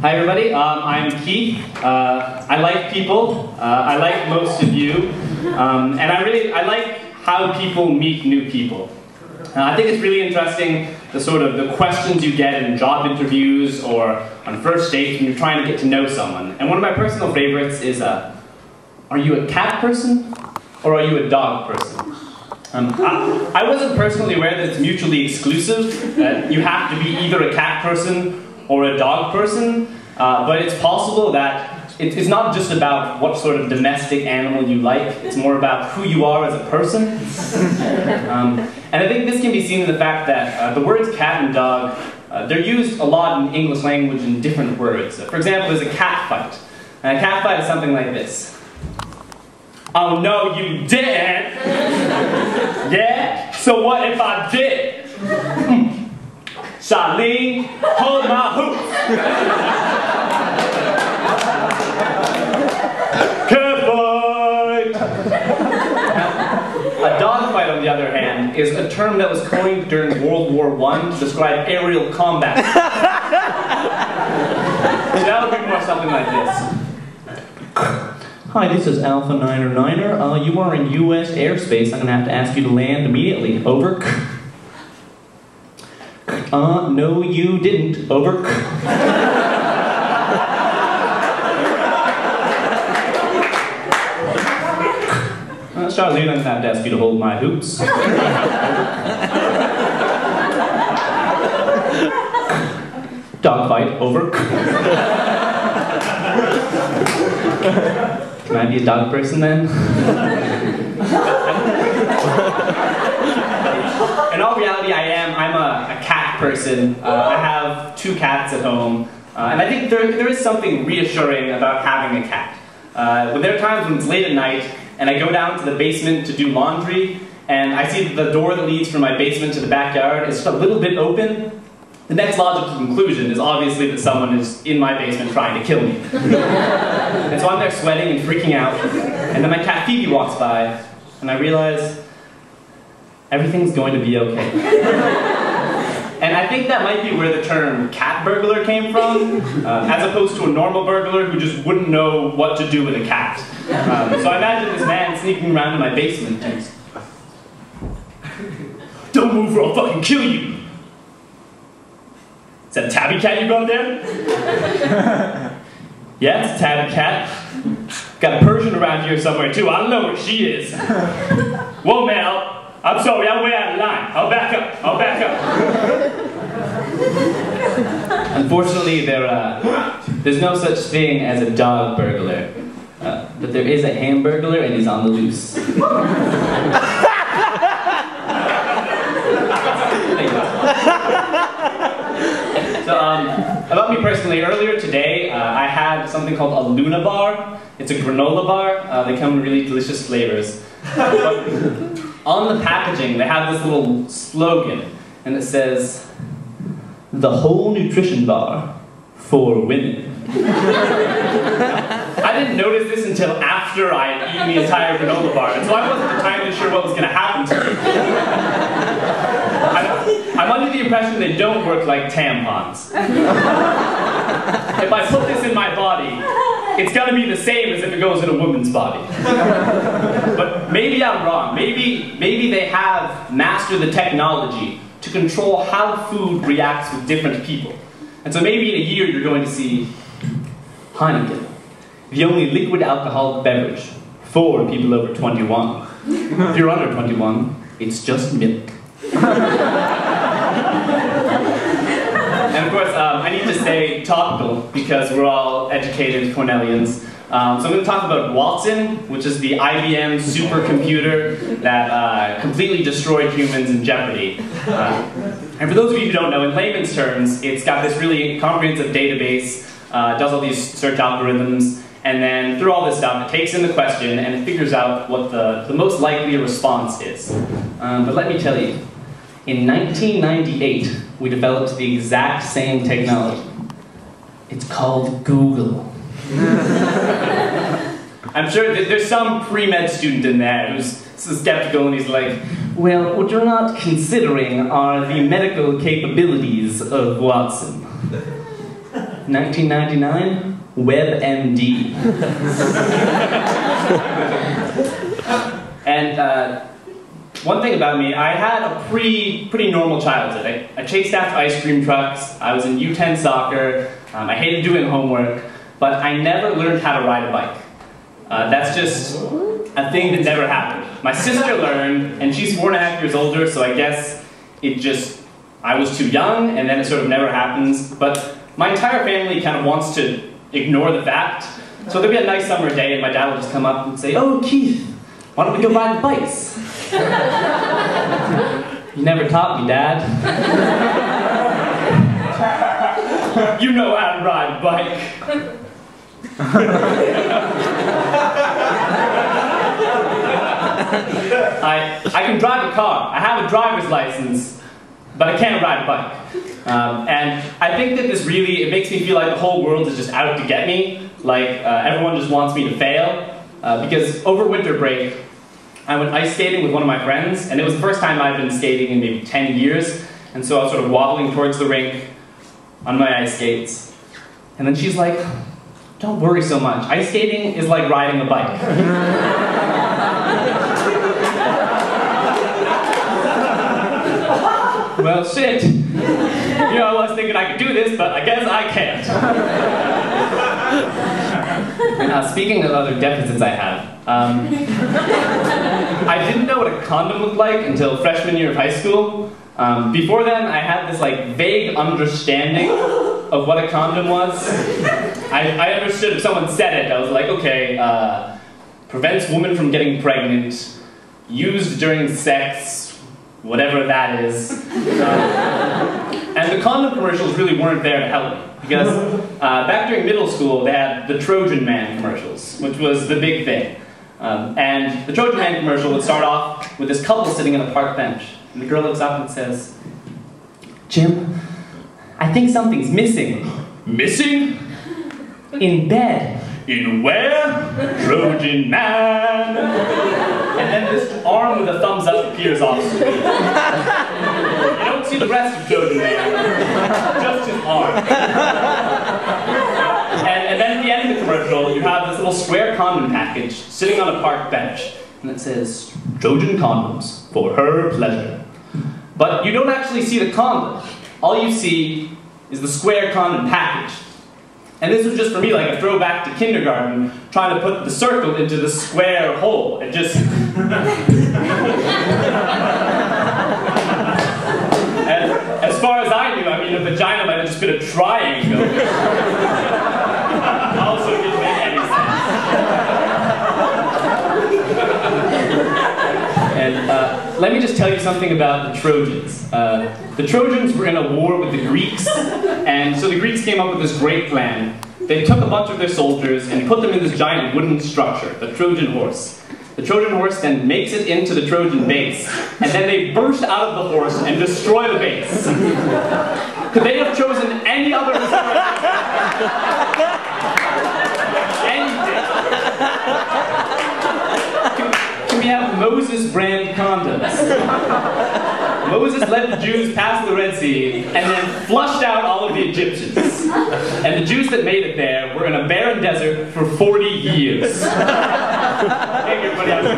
Hi everybody, I'm Keith. I like people. I like most of you. And I like how people meet new people. I think it's really interesting the questions you get in job interviews or on first dates when you're trying to get to know someone. And one of my personal favorites is, are you a cat person or are you a dog person? I wasn't personally aware that it's mutually exclusive. You have to be either a cat person or a dog person, but it's possible that it's not just about what sort of domestic animal you like, it's more about who you are as a person. And I think this can be seen in the fact that the words cat and dog, they're used a lot in English language in different words. For example, there's a cat fight. And a cat fight is something like this. Oh no, you didn't! Yeah? So what if I did? Charlene, hold my hoops! Cat fight! A dog fight, on the other hand, is a term that was coined during World War I to describe aerial combat. So that would be more something like this. Hi, this is Alpha 9er. You are in U.S. airspace. I'm going to have to ask you to land immediately. Over. No, you didn't. Over. Charlene, I'm going to have to ask you to hold my hoops. Dog fight. Over. Can I be a dog person then? In all reality, I'm a cat person. I have 2 cats at home. And I think there is something reassuring about having a cat. When there are times when it's late at night and I go down to the basement to do laundry and I see that the door that leads from my basement to the backyard is just a little bit open, the next logical conclusion is obviously that someone is in my basement trying to kill me. And so I'm there sweating and freaking out, and then my cat Phoebe walks by, and I realize everything's going to be okay. And I think that might be where the term cat burglar came from, as opposed to a normal burglar who just wouldn't know what to do with a cat. So I imagine this man sneaking around in my basement and he's, "Don't move or I'll fucking kill you!" Is that a tabby cat you got there? Yeah, it's a tabby cat. Got a Persian around here somewhere too. I don't know where she is. Whoa, man, I'm sorry, I'm way out of line. I'll back up. Unfortunately, there's no such thing as a dog burglar. But there is a hamburglar and he's on the loose. So, about me personally, earlier today, I had something called a Luna bar. It's a granola bar. They come in really delicious flavors. But on the packaging, they have this little slogan, and it says, "The whole nutrition bar for women." I didn't notice this until after I had eaten the entire granola bar, and so I wasn't entirely sure what was going to happen to me. I'm under the impression they don't work like tampons. If I put this in my body, it's going to be the same as if it goes in a woman's body. But maybe I'm wrong. Maybe they have mastered the technology to control how food reacts with different people. And so maybe in a year you're going to see Heineken, the only liquid alcoholic beverage for people over 21. If you're under 21, it's just milk. And of course, I need to stay topical because we're all educated Cornellians. So I'm going to talk about Watson, which is the IBM supercomputer that completely destroyed humans in Jeopardy. And for those of you who don't know, in layman's terms, it's got this really comprehensive database, does all these search algorithms, and then through all this stuff, it takes in the question and it figures out what the most likely response is. But let me tell you, in 1998, we developed the exact same technology. It's called Google. I'm sure that there's some pre-med student in there who's skeptical and he's like, well, what you're not considering are the medical capabilities of Watson. 1999, WebMD. And one thing about me, I had a pretty normal childhood. I chased after ice cream trucks, I was in U10 soccer, I hated doing homework, but I never learned how to ride a bike. That's just a thing that never happened. My sister learned, and she's 4.5 years older, so I guess I was too young, and then it sort of never happens. But my entire family kind of wants to ignore the fact. So there'll be a nice summer day, and my dad will just come up and say, "Oh, Keith, why don't we go ride the bikes?" "You never taught me, Dad." "You know how to ride a bike." I can drive a car. I have a driver's license, but I can't ride a bike. And I think that it makes me feel like the whole world is just out to get me. Like everyone just wants me to fail. Because over winter break, I went ice skating with one of my friends, and it was the first time I'd been skating in maybe 10 years. And so I was sort of wobbling towards the rink on my ice skates. And then she's like, "Don't worry so much. Ice skating is like riding a bike." Well, shit. You know, I was thinking I could do this, but I guess I can't. Speaking of other deficits I have, I didn't know what a condom looked like until freshman year of high school. Before then, I had this like vague understanding of what a condom was. I understood if someone said it, I was like, okay, prevents women from getting pregnant, used during sex, whatever that is. And the condom commercials really weren't there to help me. Because back during middle school, they had the Trojan Man commercials, which was the big thing. And the Trojan Man commercial would start off with this couple sitting on a park bench. And the girl looks up and says, "Jim, I think something's missing." "Missing?" "In bed." "In where?" "Trojan Man." And then this arm with a thumbs up appears off screen. You don't see the rest of Trojan Man, just his arm. And then at the end of the commercial, you have this little square condom package sitting on a park bench. And it says, "Trojan condoms, for her pleasure." But you don't actually see the condom. All you see is the square condom package. And this was just for me like a throwback to kindergarten, trying to put the circle into the square hole. It just... And as far as I knew, I mean, a vagina might have just been a triangle. Also didn't make any sense. And let me just tell you something about the Trojans. The Trojans were in a war with the Greeks, and so the Greeks came up with this great plan. They took a bunch of their soldiers and put them in this giant wooden structure, the Trojan horse. The Trojan horse then makes it into the Trojan base, and then they burst out of the horse and destroy the base. Could they have chosen any other anything? Can we have Moses brand condoms? Moses led the Jews past the Red Sea and then flushed out all of the Egyptians. And the Jews that made it there were in a barren desert for 40 years. Thank you, everybody.